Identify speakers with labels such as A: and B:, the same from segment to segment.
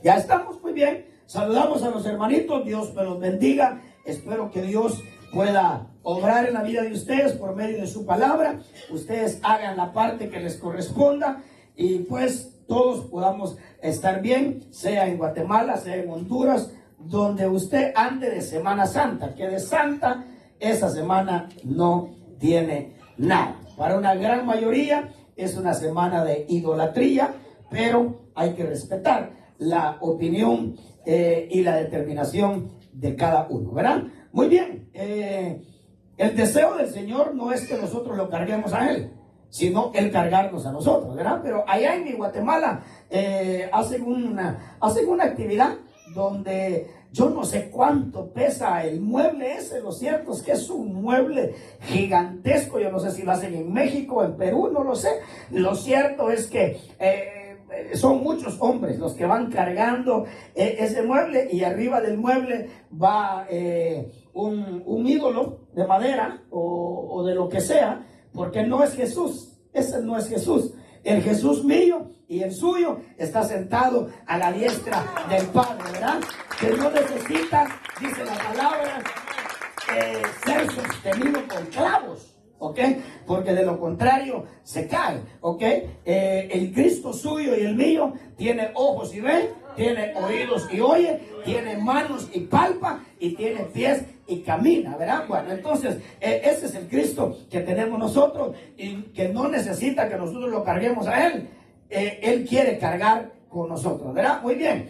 A: Ya estamos muy bien. Saludamos a los hermanitos. Dios me los bendiga. Espero que Dios pueda obrar en la vida de ustedes por medio de su palabra. Ustedes hagan la parte que les corresponda y pues todos podamos estar bien, sea en Guatemala, sea en Honduras, donde usted ande de Semana Santa, que de Santa esa semana no tiene nada. Para una gran mayoría es una semana de idolatría, pero hay que respetar la opinión y la determinación de cada uno, ¿verdad? Muy bien, el deseo del Señor no es que nosotros lo carguemos a Él, sino Él cargarnos a nosotros, ¿verdad? Pero allá en Guatemala hacen una actividad donde yo no sé cuánto pesa el mueble ese. Lo cierto es que es un mueble gigantesco. Yo no sé si lo hacen en México, en Perú, no lo sé. Lo cierto es que son muchos hombres los que van cargando ese mueble, y arriba del mueble va un ídolo de madera o de lo que sea, porque no es Jesús. Ese no es Jesús. El Jesús mío y el suyo está sentado a la diestra del Padre, ¿verdad? Que no necesita, dice la palabra, ser sostenido con clavos, ¿ok? Porque de lo contrario se cae, ¿ok? El Cristo suyo y el mío tiene ojos y ve, tiene oídos y oye, tiene manos y palpa, y tiene pies y camina, ¿verdad? Bueno, entonces, ese es el Cristo que tenemos nosotros, y que no necesita que nosotros lo carguemos a Él. Él quiere cargar con nosotros, ¿verdad? Muy bien.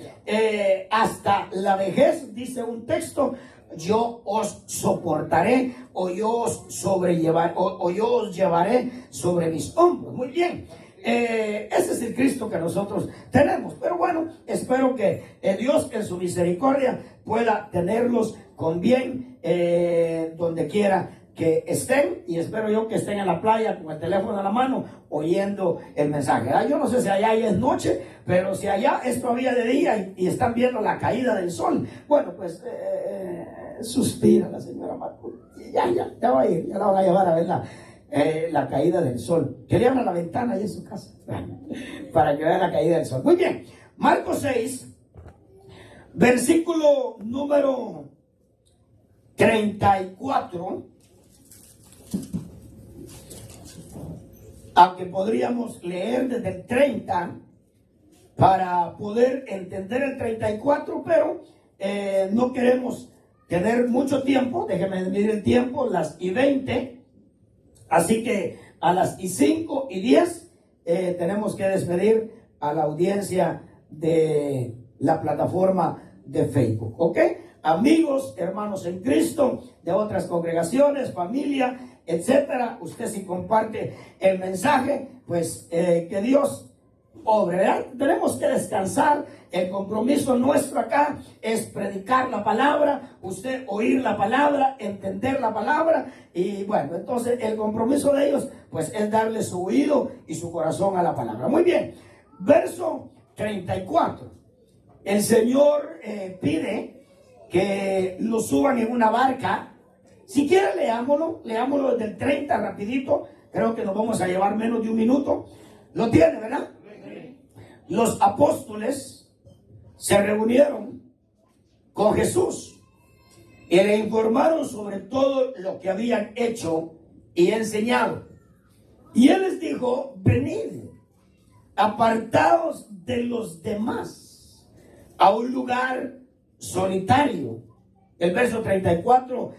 A: Hasta la vejez, dice un texto, yo os soportaré, o yo os sobrellevaré, o yo os llevaré sobre mis hombros. Muy bien. Ese es el Cristo que nosotros tenemos. Pero bueno, espero que Dios en su misericordia pueda tenerlos con bien donde quiera que estén, y espero yo que estén en la playa con el teléfono en la mano oyendo el mensaje, ¿verdad? Yo no sé si allá es noche, pero si allá es todavía de día y están viendo la caída del sol, bueno, pues suspira la señora Macul. Ya va a ir, ya la van a llevar a ver la caída del sol. Que le abra la ventana ahí en su casa para que vean la caída del sol. Muy bien, Marcos 6, versículo número 34. Aunque podríamos leer desde el 30 para poder entender el 34, pero no queremos tener mucho tiempo. Déjenme medir el tiempo, las y 20. Así que a las y 5 y 10 tenemos que despedir a la audiencia de la plataforma de Facebook, ¿ok? Amigos, hermanos en Cristo, de otras congregaciones, familia, etcétera, usted si comparte el mensaje, pues que Dios obre, ¿verdad? Tenemos que descansar. El compromiso nuestro acá es predicar la palabra, usted oír la palabra, entender la palabra, y bueno, entonces el compromiso de ellos pues es darle su oído y su corazón a la palabra. Muy bien, verso 34. El Señor pide que lo suban en una barca. Si quiere, leámoslo desde el 30 rapidito. Creo que nos vamos a llevar menos de un minuto. Lo tiene, ¿verdad? Los apóstoles se reunieron con Jesús y le informaron sobre todo lo que habían hecho y enseñado. Y Él les dijo: venid, apartaos de los demás a un lugar solitario. El verso 34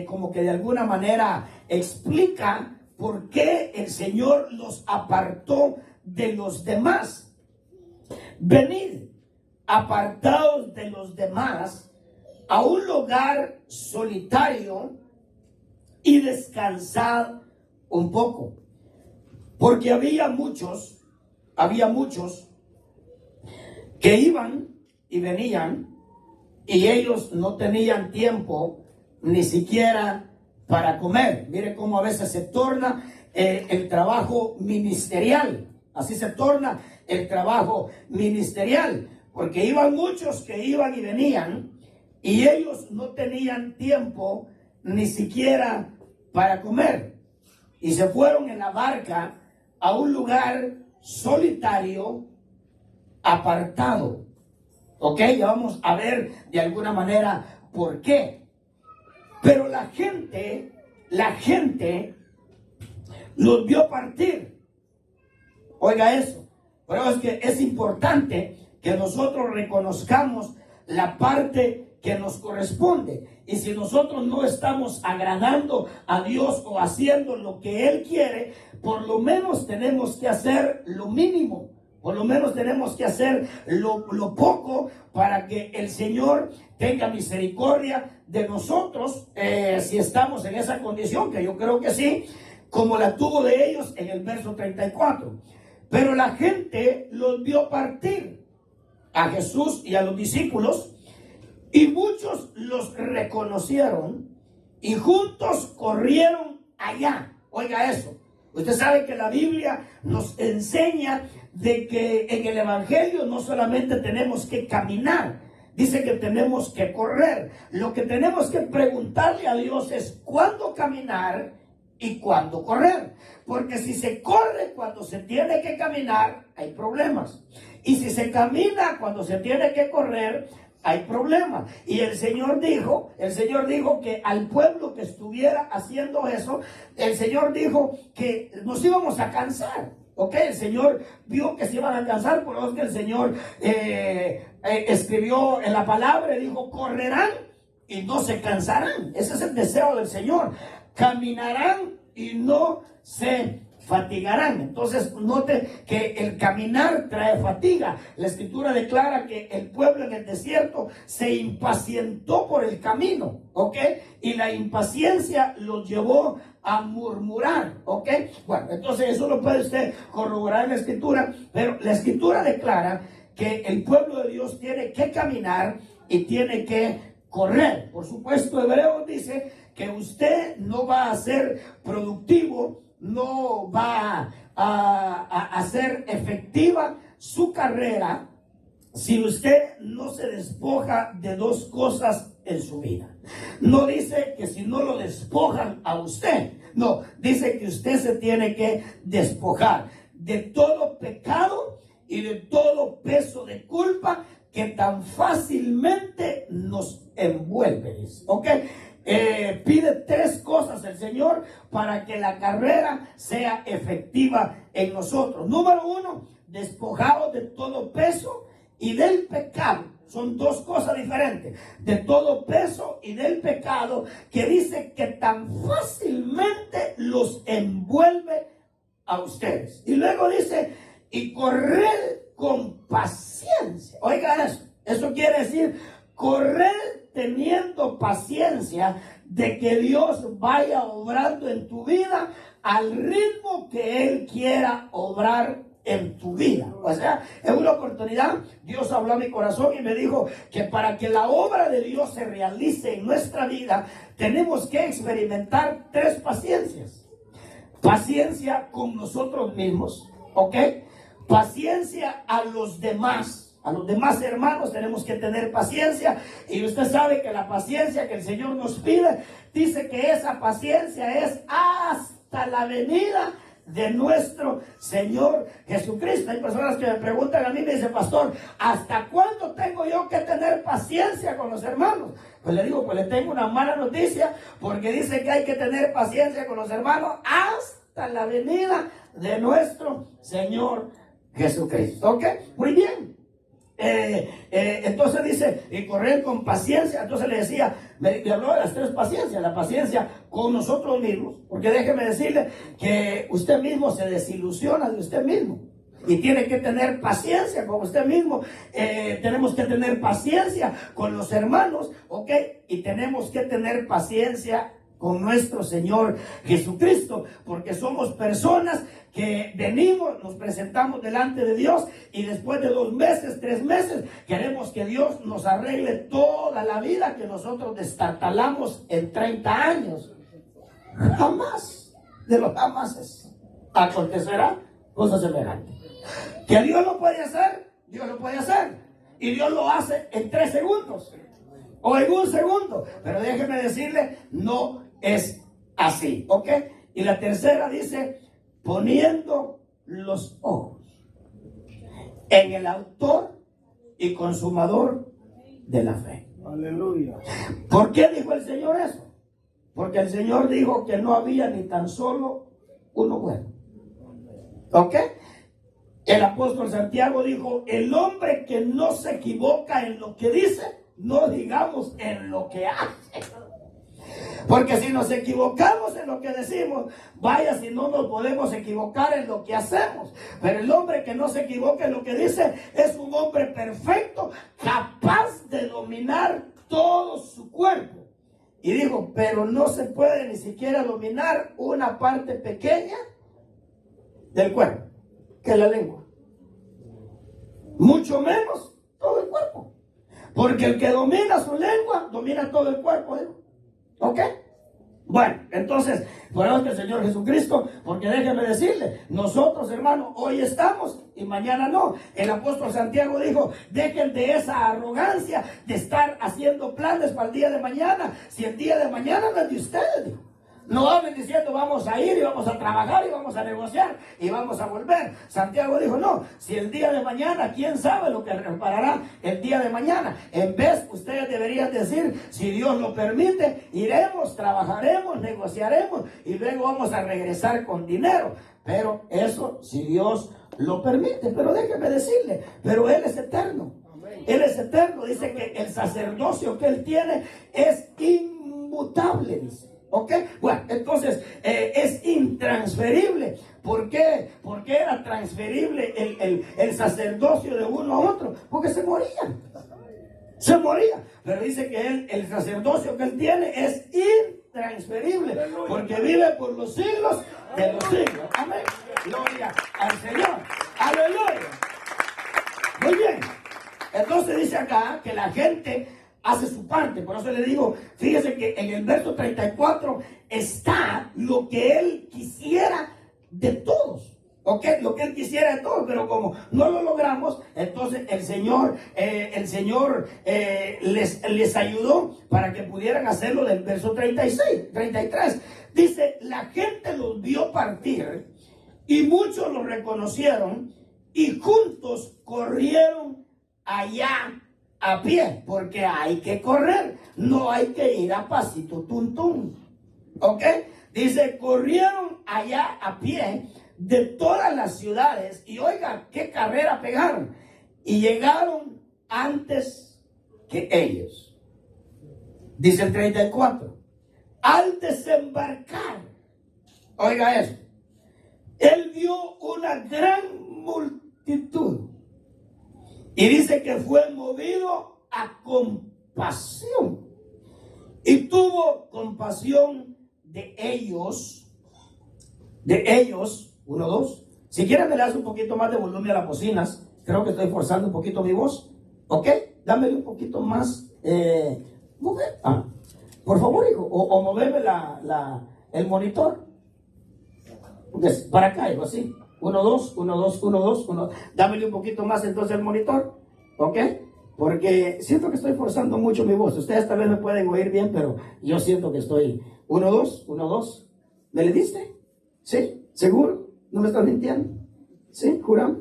A: como que de alguna manera explica por qué el Señor los apartó de los demás. Venid, apartaos de los demás a un lugar solitario y descansad un poco. Porque había muchos que iban y venían, y ellos no tenían tiempo ni siquiera para comer. Mire cómo a veces se torna el trabajo ministerial. Así se torna el trabajo ministerial. Porque iban muchos que iban y venían, y ellos no tenían tiempo ni siquiera para comer. Y se fueron en la barca a un lugar solitario, apartado. Ok, ya vamos a ver de alguna manera por qué. Pero la gente los vio partir. Oiga eso. Pero es que es importante que nosotros reconozcamos la parte que nos corresponde. Y si nosotros no estamos agradando a Dios o haciendo lo que Él quiere, por lo menos tenemos que hacer lo mínimo. Por lo menos tenemos que hacer lo poco para que el Señor tenga misericordia de nosotros, si estamos en esa condición, que yo creo que sí, como la tuvo de ellos en el verso 34. Pero la gente los vio partir a Jesús y a los discípulos, y muchos los reconocieron y juntos corrieron allá. Oiga eso. Usted sabe que la Biblia nos enseña de que en el Evangelio no solamente tenemos que caminar, dice que tenemos que correr. Lo que tenemos que preguntarle a Dios es cuándo caminar y cuándo correr. Porque si se corre cuando se tiene que caminar, hay problemas. Y si se camina cuando se tiene que correr, hay problemas. Y el Señor dijo que al pueblo que estuviera haciendo eso, el Señor dijo que nos íbamos a cansar. Ok, el Señor vio que se iban a cansar, por eso que el Señor escribió en la palabra, dijo, correrán y no se cansarán. Ese es el deseo del Señor. Caminarán y no se fatigarán. Entonces note que el caminar trae fatiga. La Escritura declara que el pueblo en el desierto se impacientó por el camino, ¿ok? Y la impaciencia los llevó a murmurar, ¿ok? Bueno, entonces eso lo puede usted corroborar en la Escritura, pero la Escritura declara que el pueblo de Dios tiene que caminar y tiene que correr. Por supuesto, Hebreos dice que usted no va a ser productivo, no va a hacer efectiva su carrera si usted no se despoja de dos cosas en su vida. No dice que si no lo despojan a usted, no, dice que usted se tiene que despojar de todo pecado y de todo peso de culpa que tan fácilmente nos envuelve. ¿Ok? Pide tres cosas el Señor para que la carrera sea efectiva en nosotros. Número uno, despojados de todo peso y del pecado. Son dos cosas diferentes. De todo peso y del pecado, que dice que tan fácilmente los envuelve a ustedes. Y luego dice, y correr con paciencia. Oiga eso. Eso quiere decir correr teniendo paciencia de que Dios vaya obrando en tu vida al ritmo que Él quiera obrar en tu vida. O sea, en una oportunidad Dios habló a mi corazón y me dijo que para que la obra de Dios se realice en nuestra vida, tenemos que experimentar tres paciencias. Paciencia con nosotros mismos, ¿ok? Paciencia a los demás. A los demás hermanos tenemos que tener paciencia, y usted sabe que la paciencia que el Señor nos pide, dice que esa paciencia es hasta la venida de nuestro Señor Jesucristo. Hay personas que me preguntan a mí, me dicen, pastor, ¿hasta cuándo tengo yo que tener paciencia con los hermanos? Pues le digo, pues le tengo una mala noticia, porque dice que hay que tener paciencia con los hermanos hasta la venida de nuestro Señor Jesucristo. ¿Ok? Muy bien. Entonces dice, y correr con paciencia. Entonces le decía, me habló de las tres paciencias. La paciencia con nosotros mismos, porque déjeme decirle que usted mismo se desilusiona de usted mismo y tiene que tener paciencia con usted mismo. Tenemos que tener paciencia con los hermanos, ¿ok? Y tenemos que tener paciencia con nuestro Señor Jesucristo, porque somos personas que venimos, nos presentamos delante de Dios, y después de 2 meses, 3 meses, queremos que Dios nos arregle toda la vida que nosotros destartalamos en 30 años. Jamás, de los jamases, acontecerá cosa semejante. Que Dios lo puede hacer, Dios lo puede hacer, y Dios lo hace en 3 segundos o en 1 segundo, pero déjeme decirle, no es así, ¿ok? Y la tercera dice, poniendo los ojos en el autor y consumador de la fe.
B: Aleluya.
A: ¿Por qué dijo el Señor eso? Porque el Señor dijo que no había ni tan solo uno bueno. ¿Ok? El apóstol Santiago dijo, el hombre que no se equivoca en lo que dice, no digamos en lo que hace. Porque si nos equivocamos en lo que decimos, vaya si no nos podemos equivocar en lo que hacemos. Pero el hombre que no se equivoca en lo que dice es un hombre perfecto, capaz de dominar todo su cuerpo. Y dijo, pero no se puede ni siquiera dominar una parte pequeña del cuerpo, que es la lengua. Mucho menos todo el cuerpo. Porque el que domina su lengua, domina todo el cuerpo. ¿Eh? ¿Ok? Bueno, entonces, por eso que el Señor Jesucristo, porque déjeme decirle, nosotros, hermanos, hoy estamos y mañana no. El apóstol Santiago dijo, dejen de esa arrogancia de estar haciendo planes para el día de mañana, si el día de mañana no es de ustedes, dijo. No hablen diciendo vamos a ir y vamos a trabajar y vamos a negociar y vamos a volver. Santiago dijo, no, si el día de mañana, quién sabe lo que reparará el día de mañana. En vez, ustedes deberían decir, si Dios lo permite, iremos, trabajaremos, negociaremos y luego vamos a regresar con dinero. Pero eso, si Dios lo permite. Pero déjeme decirle, pero Él es eterno. Él es eterno. Dice que el sacerdocio que Él tiene es inmutable, dice. ¿Ok? Bueno, entonces es intransferible. ¿Por qué? Porque era transferible el sacerdocio de uno a otro. Porque se morían. Se moría. Pero dice que el sacerdocio que él tiene es intransferible. Porque vive por los siglos de los siglos. Amén. Gloria al Señor. Aleluya. Muy bien. Entonces dice acá que la gente hace su parte. Por eso le digo, fíjese que en el verso 34 está lo que Él quisiera de todos. ¿Ok? Lo que Él quisiera de todos. Pero como no lo logramos, entonces el Señor les ayudó para que pudieran hacerlo del verso 33. Dice, la gente los vio partir y muchos los reconocieron y juntos corrieron allá a pie, porque hay que correr, no hay que ir a pasito tum. ¿Ok? Dice, corrieron allá a pie de todas las ciudades y oiga, qué carrera pegaron. Y llegaron antes que ellos. Dice el 34. Al desembarcar, oiga eso, Él vio una gran multitud. Y dice que fue movido a compasión. Y tuvo compasión de ellos. Uno, dos. Si quieren me le das un poquito más de volumen a las bocinas. Creo que estoy forzando un poquito mi voz. ¿Ok? Dámele un poquito más. Mover. Por favor, hijo. O moverme el monitor. Para acá, hijo, así. 1, 2, 1, 2, 1, 2, 1. Dámele un poquito más entonces el monitor. ¿Ok? Porque siento que estoy forzando mucho mi voz. Ustedes tal vez me pueden oír bien, pero yo siento que estoy 1, 2, 1, 2. ¿Me le diste? ¿Sí? ¿Seguro? ¿No me estás mintiendo? ¿Sí? ¿Juramos?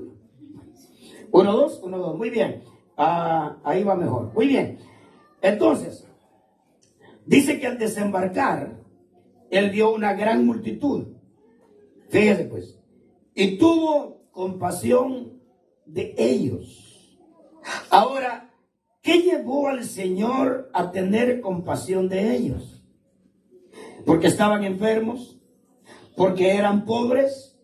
A: 1, 2, 1, 2. Muy bien. Ahí va mejor. Muy bien. Entonces, dice que al desembarcar, Él vio una gran multitud. Fíjese pues. Y tuvo compasión de ellos. Ahora, ¿qué llevó al Señor a tener compasión de ellos? Porque estaban enfermos, porque eran pobres,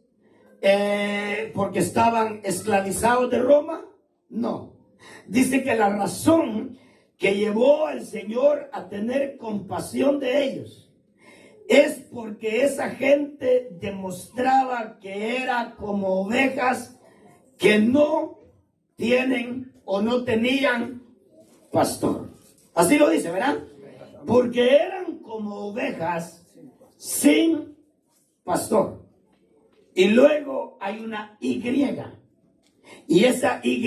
A: porque estaban esclavizados de Roma. No. Dice que la razón que llevó al Señor a tener compasión de ellos es porque esa gente demostraba que era como ovejas que no tienen o no tenían pastor. Así lo dice, ¿verdad? Porque eran como ovejas sin pastor. Y luego hay una Y. Y esa Y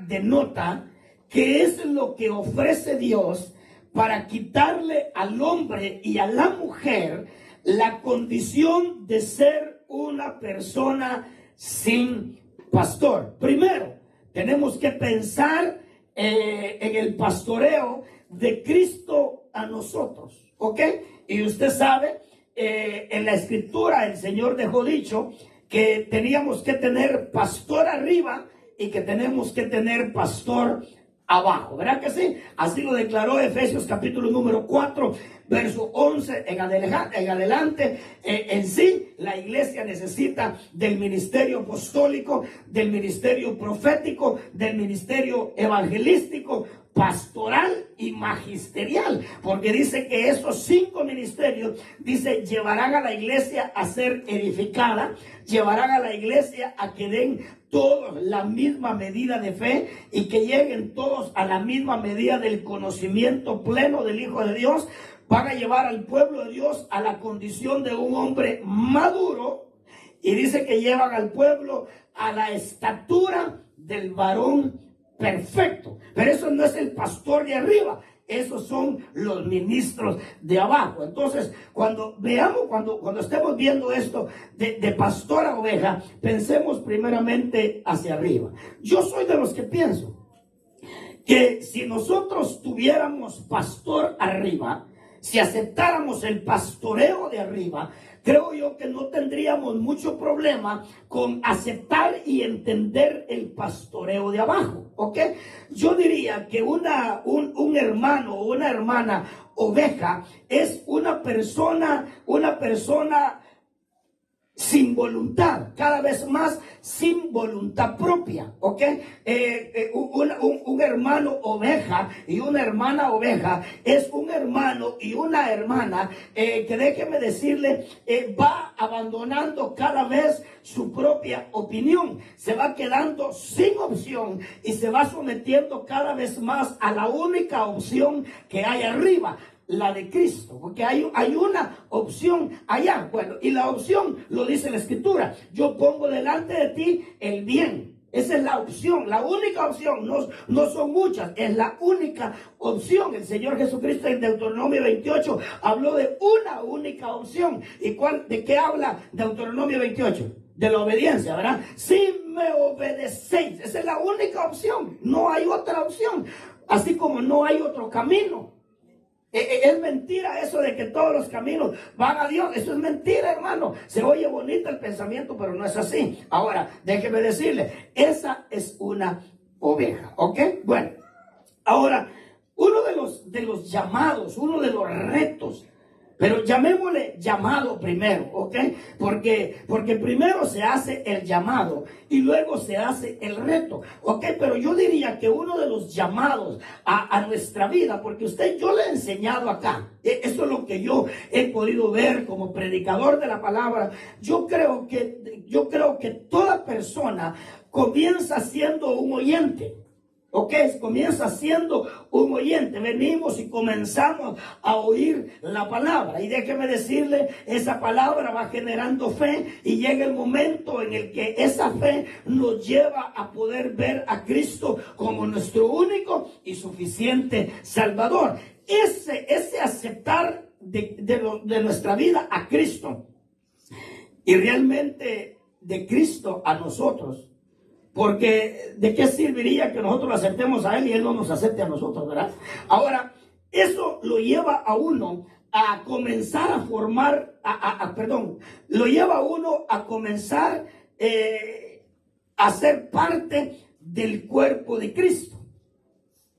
A: denota que es lo que ofrece Dios para quitarle al hombre y a la mujer la condición de ser una persona sin pastor. Primero, tenemos que pensar en el pastoreo de Cristo a nosotros, ¿ok? Y usted sabe, en la escritura el Señor dejó dicho que teníamos que tener pastor arriba y que tenemos que tener pastor abajo, ¿verdad que sí? Así lo declaró Efesios capítulo número 4, verso 11 en adelante. En sí, la iglesia necesita del ministerio apostólico, del ministerio profético, del ministerio evangelístico, pastoral y magisterial, porque dice que esos 5 ministerios, dice, llevarán a la iglesia a ser edificada, llevarán a la iglesia a que den todos la misma medida de fe y que lleguen todos a la misma medida del conocimiento pleno del Hijo de Dios. Van a llevar al pueblo de Dios a la condición de un hombre maduro, y dice que llevan al pueblo a la estatura del varón perfecto. Pero eso no es el pastor de arriba, esos son los ministros de abajo. Entonces, cuando veamos, cuando estemos viendo esto de pastor a oveja, pensemos primeramente hacia arriba. Yo soy de los que pienso que si nosotros tuviéramos pastor arriba, si aceptáramos el pastoreo de arriba, creo yo que no tendríamos mucho problema con aceptar y entender el pastoreo de abajo, ¿ok? Yo diría que un hermano o una hermana oveja es una persona sin voluntad, cada vez más sin voluntad propia, ¿ok? Un hermano oveja y una hermana oveja es un hermano y una hermana que, déjeme decirle, va abandonando cada vez su propia opinión, se va quedando sin opción y se va sometiendo cada vez más a la única opción que hay arriba, la de Cristo, porque hay una opción allá. Bueno, y la opción lo dice la Escritura: yo pongo delante de ti el bien. Esa es la opción, la única opción, no son muchas, es la única opción. El Señor Jesucristo en Deuteronomio 28 habló de una única opción. ¿Y de qué habla Deuteronomio 28? De la obediencia, ¿verdad? Si me obedecéis, esa es la única opción, no hay otra opción, así como no hay otro camino. Es mentira eso de que todos los caminos van a Dios. Eso es mentira, hermano. Se oye bonito el pensamiento, pero no es así. Ahora, déjeme decirle, esa es una oveja, ¿ok? Bueno, ahora, uno de los llamados, uno de los retos, pero llamémosle llamado primero, ¿ok? Porque primero se hace el llamado y luego se hace el reto, ¿ok? Pero yo diría que uno de los llamados a nuestra vida, porque yo le he enseñado acá, eso es lo que yo he podido ver como predicador de la palabra. Yo creo que toda persona comienza siendo un oyente. Ok, comienza siendo un oyente. Venimos y comenzamos a oír la palabra. Y déjeme decirle, esa palabra va generando fe y llega el momento en el que esa fe nos lleva a poder ver a Cristo como nuestro único y suficiente Salvador. Ese aceptar de nuestra vida a Cristo y realmente de Cristo a nosotros. Porque ¿de qué serviría que nosotros lo aceptemos a Él y Él no nos acepte a nosotros, verdad? Ahora, eso lo lleva a uno a comenzar a formar, lo lleva a uno a comenzar a ser parte del cuerpo de Cristo.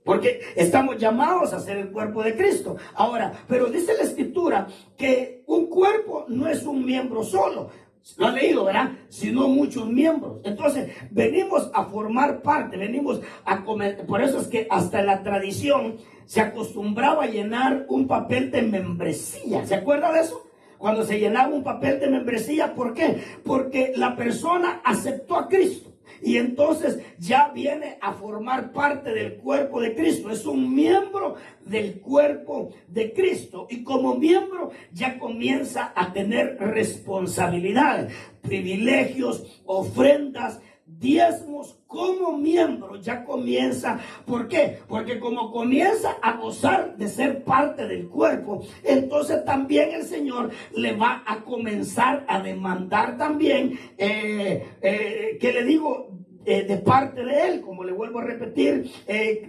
A: Porque estamos llamados a ser el cuerpo de Cristo. Ahora, pero dice la Escritura que un cuerpo no es un miembro solo. Lo han leído, ¿verdad? Sino muchos miembros. Entonces, venimos a formar parte, venimos a comer. Por eso es que hasta en la tradición se acostumbraba a llenar un papel de membresía. ¿Se acuerda de eso? Cuando se llenaba un papel de membresía, ¿por qué? Porque la persona aceptó a Cristo. Y entonces ya viene a formar parte del cuerpo de Cristo. Es un miembro del cuerpo de Cristo. Y como miembro ya comienza a tener responsabilidades, privilegios, ofrendas, diezmos. Como miembro ya comienza. ¿Por qué? Porque como comienza a gozar de ser parte del cuerpo, entonces también el Señor le va a comenzar a demandar también, ¿qué le digo? de parte de Él, como le vuelvo a repetir,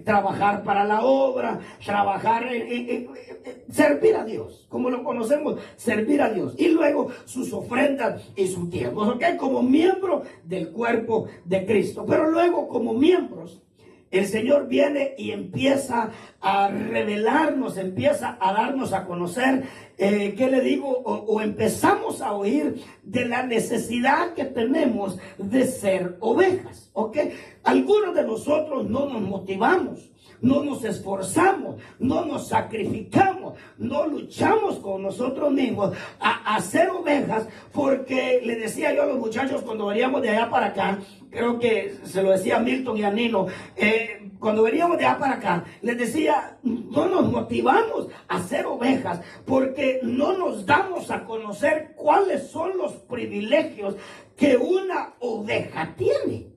A: trabajar para la obra, trabajar servir a Dios, como lo conocemos, servir a Dios. Y luego sus ofrendas y sus diezmos, ¿ok? Como miembro del cuerpo de Cristo. Pero luego como miembros, el Señor viene y empieza a revelarnos, empieza a darnos a conocer, ¿qué le digo? O empezamos a oír de la necesidad que tenemos de ser ovejas, ¿ok? Algunos de nosotros no nos motivamos, no nos esforzamos, no nos sacrificamos, no luchamos con nosotros mismos a ser ovejas, porque le decía yo a los muchachos cuando veníamos de allá para acá, creo que se lo decía a Milton y a Nino, cuando veníamos de allá para acá, les decía, no nos motivamos a ser ovejas porque no nos damos a conocer cuáles son los privilegios que una oveja tiene.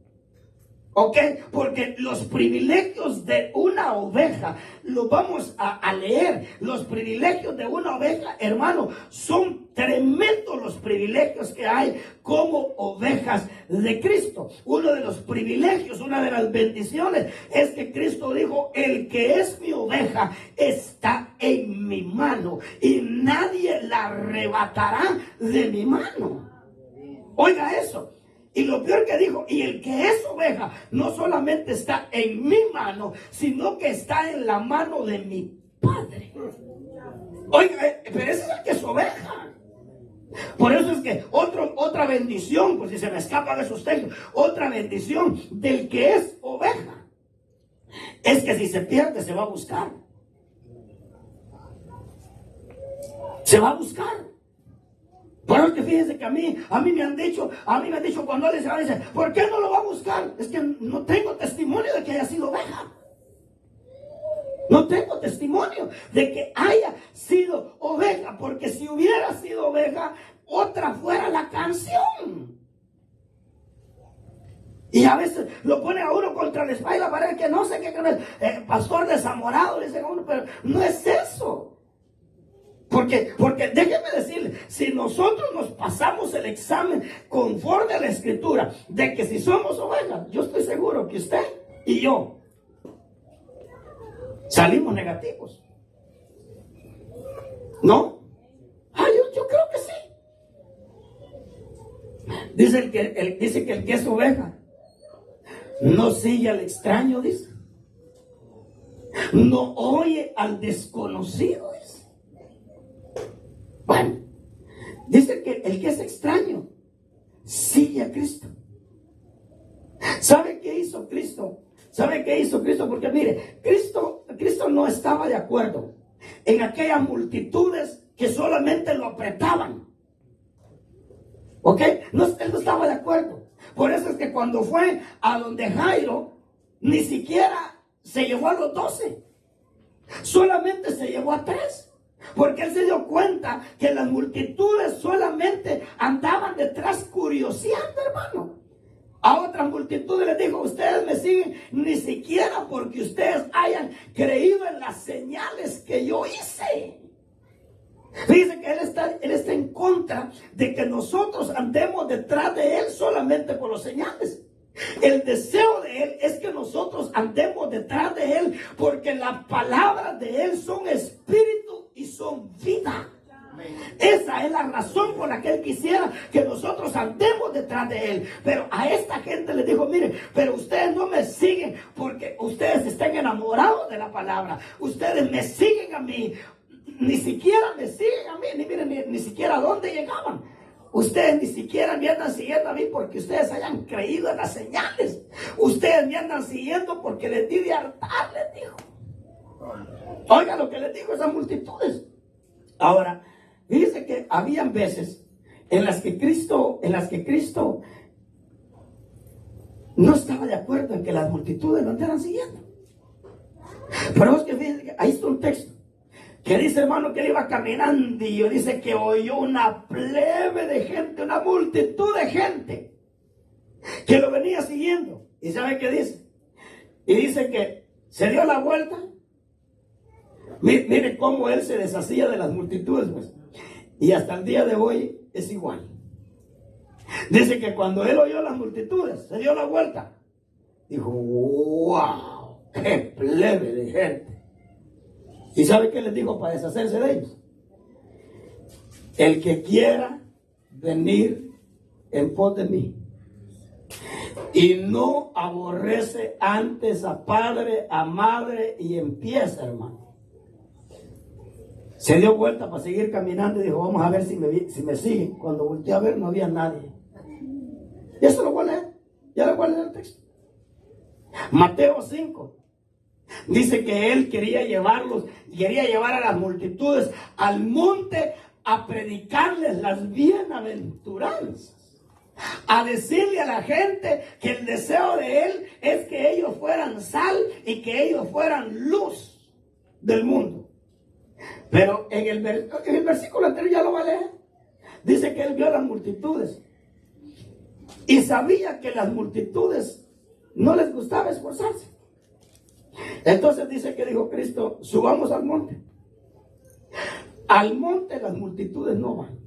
A: ¿Ok? Porque los privilegios de una oveja, los vamos a leer. Los privilegios de una oveja, hermano, son tremendos los privilegios que hay como ovejas de Cristo. Uno de los privilegios, una de las bendiciones es que Cristo dijo, el que es mi oveja está en mi mano y nadie la arrebatará de mi mano. Oiga eso. Y lo peor que dijo, y el que es oveja no solamente está en mi mano, sino que está en la mano de mi Padre. Oiga, pero ese es el que es oveja. Por eso es que otra bendición, pues si se me escapa de esos textos, otra bendición del que es oveja, es que si se pierde se va a buscar. Se va a buscar. Por eso que fíjense que a mí me han dicho cuando alguien se va, dice, ¿por qué no lo va a buscar? Es que no tengo testimonio de que haya sido oveja. No tengo testimonio de que haya sido oveja, porque si hubiera sido oveja, otra fuera la canción. Y a veces lo pone a uno contra la espalda y la pared, que no sé qué, pastor desamorado, le dicen a uno, pero no es eso. Porque déjenme decirle, si nosotros nos pasamos el examen conforme a la Escritura, de que si somos ovejas, yo estoy seguro que usted y yo salimos negativos. ¿No? Yo creo que sí. Dice que el que es oveja no sigue al extraño, dice. No oye al desconocido, dice. Bueno, dice que el que es extraño sigue a Cristo. ¿Sabe qué hizo Cristo? ¿Sabe qué hizo Cristo? Porque mire, Cristo no estaba de acuerdo en aquellas multitudes que solamente lo apretaban. ¿Ok? Él no estaba de acuerdo. Por eso es que cuando fue a donde Jairo, ni siquiera se llevó a los 12. Solamente se llevó a 3. Porque él se dio cuenta que las multitudes solamente andaban detrás curioseando, hermano. A otras multitudes les dijo, ustedes me siguen ni siquiera porque ustedes hayan creído en las señales que yo hice. Dice que él está en contra de que nosotros andemos detrás de él solamente por las señales. El deseo de él es que nosotros andemos detrás de él porque las palabras de él son espíritu y son vida. Esa es la razón por la que él quisiera que nosotros andemos detrás de él. Pero a esta gente le dijo, mire, pero ustedes no me siguen porque ustedes están enamorados de la palabra. Ustedes me siguen a mí. Ni siquiera me siguen a mí, ni siquiera a dónde llegaban. Ustedes ni siquiera me andan siguiendo a mí porque ustedes hayan creído en las señales. Ustedes me andan siguiendo porque les di de hartar, les dijo. Oiga lo que les dijo a esas multitudes. Ahora, fíjense que habían veces en las que Cristo no estaba de acuerdo en que las multitudes lo andaran siguiendo. Pero es que fíjense que ahí está un texto que dice, hermano, que él iba caminando y dice que oyó una plebe de gente, una multitud de gente que lo venía siguiendo. ¿Y sabe qué dice? Y dice que se dio la vuelta. Mire cómo él se deshacía de las multitudes, pues. Y hasta el día de hoy es igual. Dice que cuando él oyó las multitudes, se dio la vuelta Dijo, wow, qué plebe de gente. ¿Y sabe qué les dijo para deshacerse de ellos? El que quiera venir en pos de mí y no aborrece antes a padre, a madre, y empieza, hermano. Se dio vuelta para seguir caminando y dijo, vamos a ver si me siguen. Cuando volteé a ver no había nadie. Y eso lo voy a leer. Ya lo voy a leer el texto. Mateo 5. Dice que él quería llevar a las multitudes al monte a predicarles las bienaventuranzas, a decirle a la gente que el deseo de él es que ellos fueran sal y que ellos fueran luz del mundo. Pero en el versículo anterior, ya lo va a leer, dice que él vio a las multitudes y sabía que las multitudes no les gustaba esforzarse. Entonces dice que dijo Cristo, subamos al monte. Al monte las multitudes no van.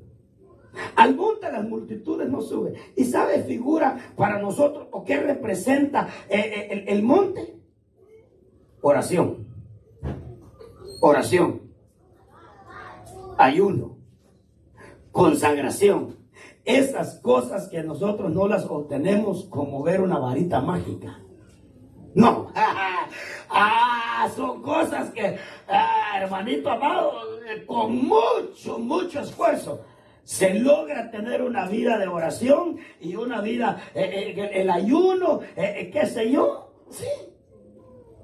A: Al monte las multitudes no suben. ¿Y sabe, figura para nosotros o qué representa el monte? Oración. Oración. Ayuno. Consagración. Esas cosas que nosotros no las obtenemos como ver una varita mágica. No. Son cosas que, hermanito amado, con mucho esfuerzo se logra tener una vida de oración y una vida, el ayuno, qué sé yo. Sí.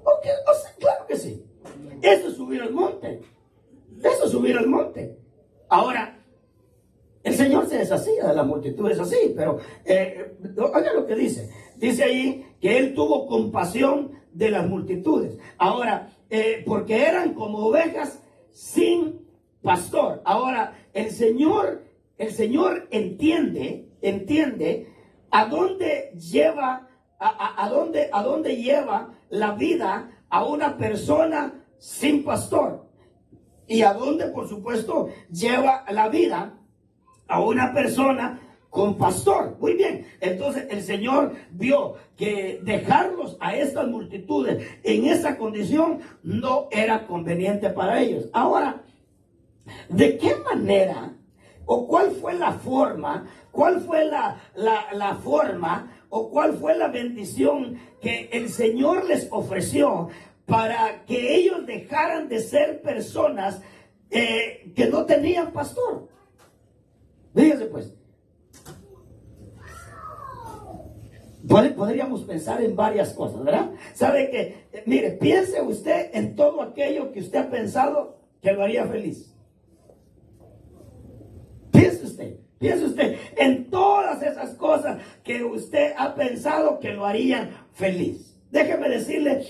A: Okay, claro que sí. Eso es subir al monte. Eso es subir al monte. Ahora, el Señor se deshacía de las multitudes así, pero oiga lo que dice. Dice ahí que Él tuvo compasión de las multitudes. Ahora, porque eran como ovejas sin pastor. Ahora, el Señor entiende a dónde lleva, a dónde lleva la vida a una persona sin pastor. Y a dónde, por supuesto, lleva la vida a una persona con pastor. Muy bien, entonces el Señor vio que dejarlos a estas multitudes en esa condición no era conveniente para ellos. Ahora, ¿de qué manera o cuál fue la forma, la forma o cuál fue la bendición que el Señor les ofreció para que ellos dejaran de ser personas que no tenían pastor? Fíjense pues, podríamos pensar en varias cosas, ¿verdad? ¿Sabe que? Mire, piense usted en todo aquello que usted ha pensado que lo haría feliz. Piense usted en todas esas cosas que usted ha pensado que lo harían feliz. Déjeme decirle,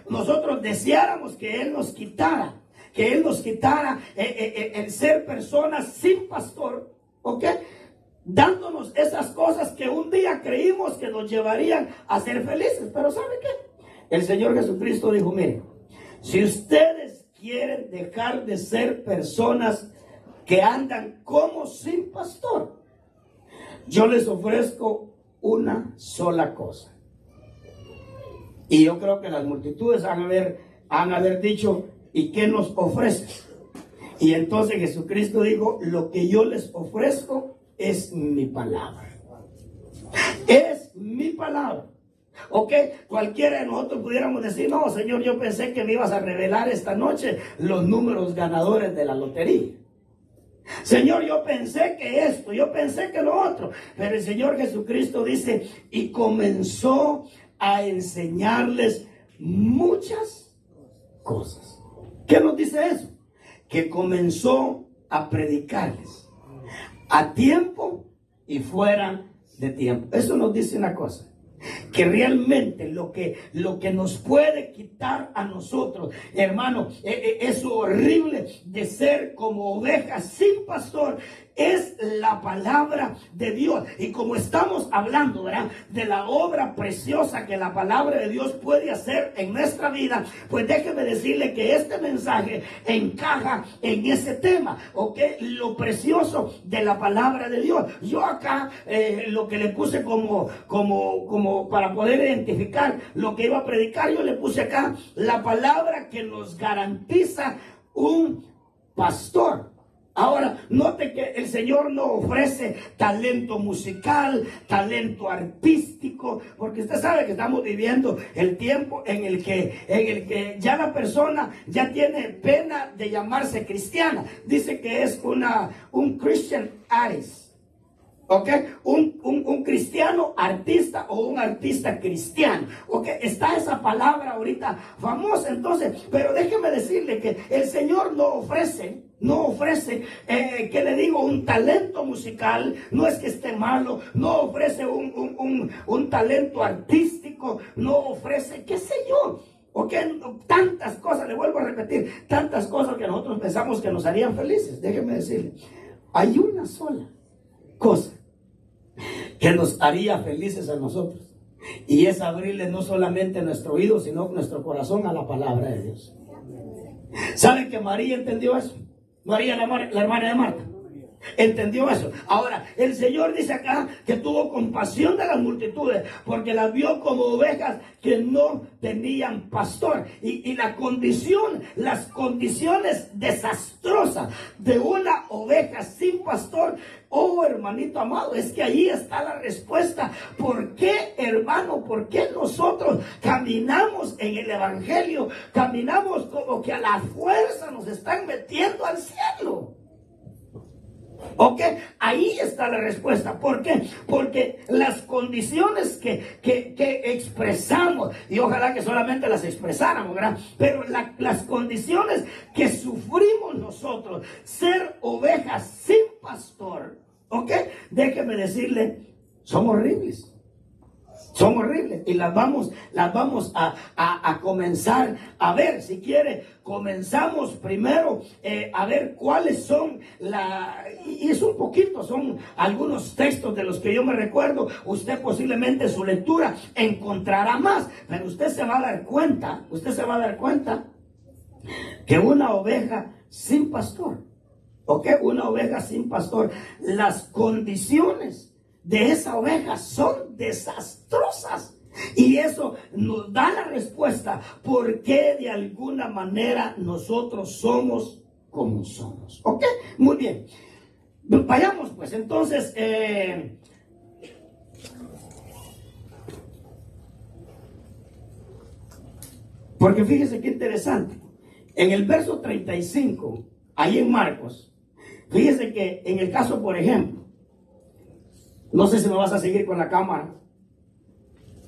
A: nosotros deseáramos que Él nos quitara el ser personas sin pastor, ¿ok? Dándonos esas cosas que un día creímos que nos llevarían a ser felices. Pero ¿sabe qué? El Señor Jesucristo dijo, mire, si ustedes quieren dejar de ser personas que andan como sin pastor, yo les ofrezco una sola cosa. Y yo creo que las multitudes han haber dicho, ¿y qué nos ofreces? Y entonces Jesucristo dijo, lo que yo les ofrezco es mi palabra. Es mi palabra. ¿Ok? Cualquiera de nosotros pudiéramos decir, no, Señor, yo pensé que me ibas a revelar esta noche los números ganadores de la lotería. Señor, yo pensé que esto, yo pensé que lo otro. Pero el Señor Jesucristo dice, y comenzó a enseñarles muchas cosas. ¿Qué nos dice eso? Que comenzó a predicarles a tiempo y fuera de tiempo. Eso nos dice una cosa, que realmente lo que nos puede quitar a nosotros, hermano, es horrible de ser como ovejas sin pastor, es la palabra de Dios. Y como estamos hablando, ¿verdad?, de la obra preciosa que la palabra de Dios puede hacer en nuestra vida, pues déjeme decirle que este mensaje encaja en ese tema, ¿ok? Lo precioso de la palabra de Dios. Yo acá lo que le puse como para poder identificar lo que iba a predicar, yo le puse acá la palabra que nos garantiza un pastor. Ahora, note que el Señor no ofrece talento musical, talento artístico, porque usted sabe que estamos viviendo el tiempo en el que ya la persona ya tiene pena de llamarse cristiana. Dice que es un Christian artist. ¿Ok? Un cristiano artista o un artista cristiano. ¿Ok? Está esa palabra ahorita famosa. Entonces, pero déjeme decirle que el Señor no ofrece, que le digo, un talento musical. No es que esté malo. No ofrece un talento artístico. No ofrece, qué sé yo. ¿Ok? Tantas cosas, le vuelvo a repetir, tantas cosas que nosotros pensamos que nos harían felices. Déjeme decirle, hay una sola cosa que nos haría felices a nosotros, y es abrirle no solamente nuestro oído, sino nuestro corazón a la palabra de Dios. ¿Saben que María entendió eso? María, la hermana de Marta, entendió eso. Ahora, el Señor dice acá que tuvo compasión de las multitudes, porque las vio como ovejas que no tenían pastor. Y las condiciones desastrosas de una oveja sin pastor, oh hermanito amado, es que ahí está la respuesta. ¿Por qué, hermano? ¿Por qué nosotros caminamos en el evangelio? Caminamos como que a la fuerza nos están metiendo al cielo. ¿Ok? Ahí está la respuesta. ¿Por qué? Porque las condiciones que expresamos, y ojalá que solamente las expresáramos, ¿verdad? Pero las condiciones que sufrimos nosotros, ser ovejas sin pastor, ¿ok? Déjeme decirle, son horribles. Son horribles y las vamos a comenzar a ver. Si quiere, comenzamos primero a ver cuáles son y es un poquito, son algunos textos de los que yo me recuerdo. Usted posiblemente su lectura encontrará más, pero usted se va a dar cuenta que una oveja sin pastor, ¿ok? Una oveja sin pastor, las condiciones de esa oveja son desastrosas. Y eso nos da la respuesta por qué de alguna manera nosotros somos como somos. ¿Ok? Muy bien. Vayamos pues entonces. Porque fíjese qué interesante. En el verso 35, ahí en Marcos, fíjese que en el caso, por ejemplo, no sé si me vas a seguir con la cámara.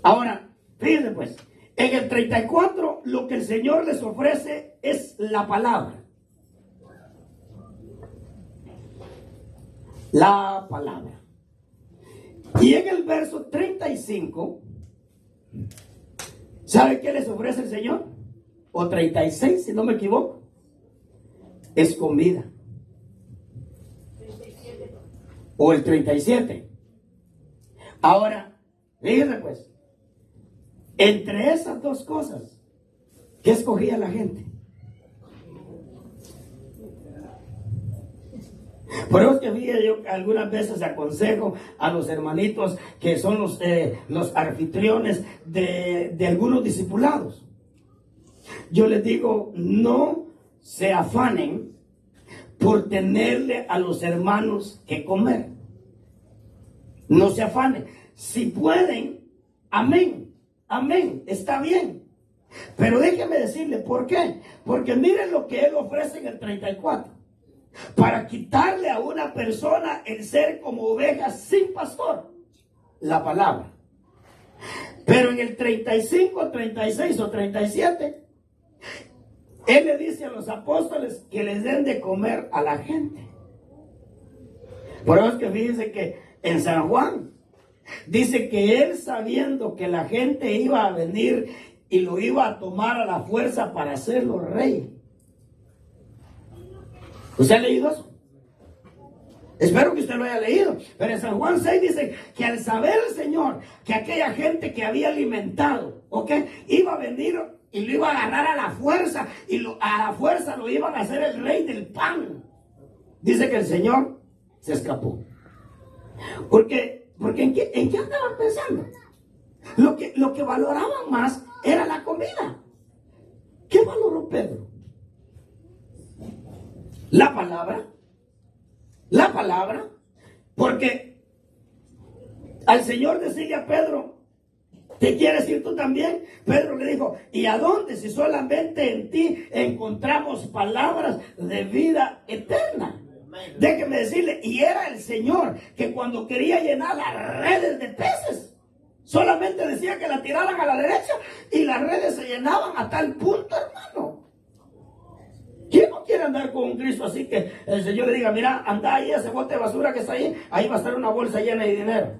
A: Ahora, fíjense pues, en el 34 lo que el Señor les ofrece es la palabra. La palabra. Y en el verso 35, ¿sabe qué les ofrece el Señor? O 36, si no me equivoco. Es comida. O el 37. Ahora, fíjense pues, entre esas dos cosas, ¿qué escogía la gente? Por eso es que fíjate, yo algunas veces aconsejo a los hermanitos que son los anfitriones de algunos discipulados. Yo les digo, no se afanen por tenerle a los hermanos que comer. No se afanen. Si pueden, amén, está bien. Pero déjeme decirle, ¿por qué? Porque miren lo que él ofrece en el 34. Para quitarle a una persona el ser como oveja sin pastor, la palabra. Pero en el 35, 36 o 37, él le dice a los apóstoles que les den de comer a la gente. Por eso es que fíjense que en San Juan dice que él, sabiendo que la gente iba a venir y lo iba a tomar a la fuerza para hacerlo rey. ¿Usted ha leído eso? Espero que usted lo haya leído. Pero en San Juan 6 dice que al saber el Señor que aquella gente que había alimentado, ¿ok?, iba a venir y lo iba a agarrar a la fuerza, y a la fuerza lo iban a hacer el rey del pan. Dice que el Señor se escapó. Porque ¿en qué andaban pensando? Lo que valoraban más era la comida. ¿Qué valoró Pedro? La palabra. La palabra. Porque al Señor decirle a Pedro, ¿te quieres ir tú también? Pedro le dijo, ¿y a dónde? Si solamente en ti encontramos palabras de vida eterna. Déjeme decirle, y era el Señor que cuando quería llenar las redes de peces, solamente decía que la tiraran a la derecha y las redes se llenaban a tal punto, hermano. ¿Quién no quiere andar con un Cristo así que el Señor le diga, mira, anda ahí, ese bote de basura que está ahí va a estar una bolsa llena de dinero?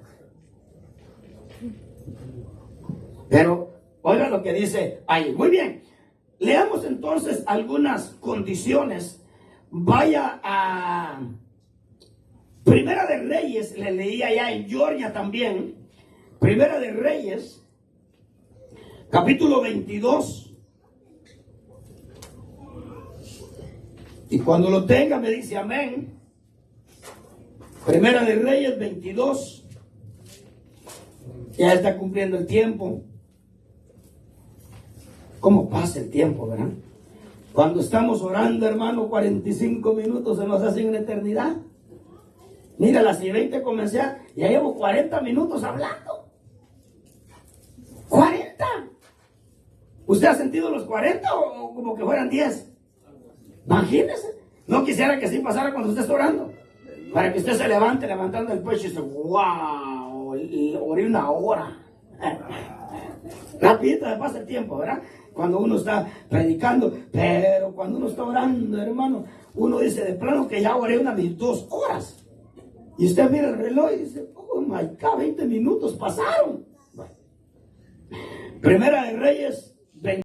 A: Pero oiga lo que dice ahí. Muy bien, leamos entonces algunas condiciones. Vaya a Primera de Reyes, le leí allá en Georgia también. Primera de Reyes, capítulo 22. Y cuando lo tenga me dice amén. Primera de Reyes 22. Ya está cumpliendo el tiempo. ¿Cómo pasa el tiempo, verdad? Cuando estamos orando, hermano, 45 minutos se nos hace una eternidad. Mira, a las 20 comencé y ya llevo 40 minutos hablando. 40. ¿Usted ha sentido los 40 o como que fueran 10? Imagínese. No quisiera que así pasara cuando usted está orando. Para que usted se levante levantando el pecho y dice, wow, oré una hora. Rapidito se pasa el tiempo, ¿verdad? Cuando uno está predicando, pero cuando uno está orando, hermano, uno dice de plano que ya oré unas 2 horas. Y usted mira el reloj y dice, oh my God, 20 minutos pasaron. Bueno. Primera de Reyes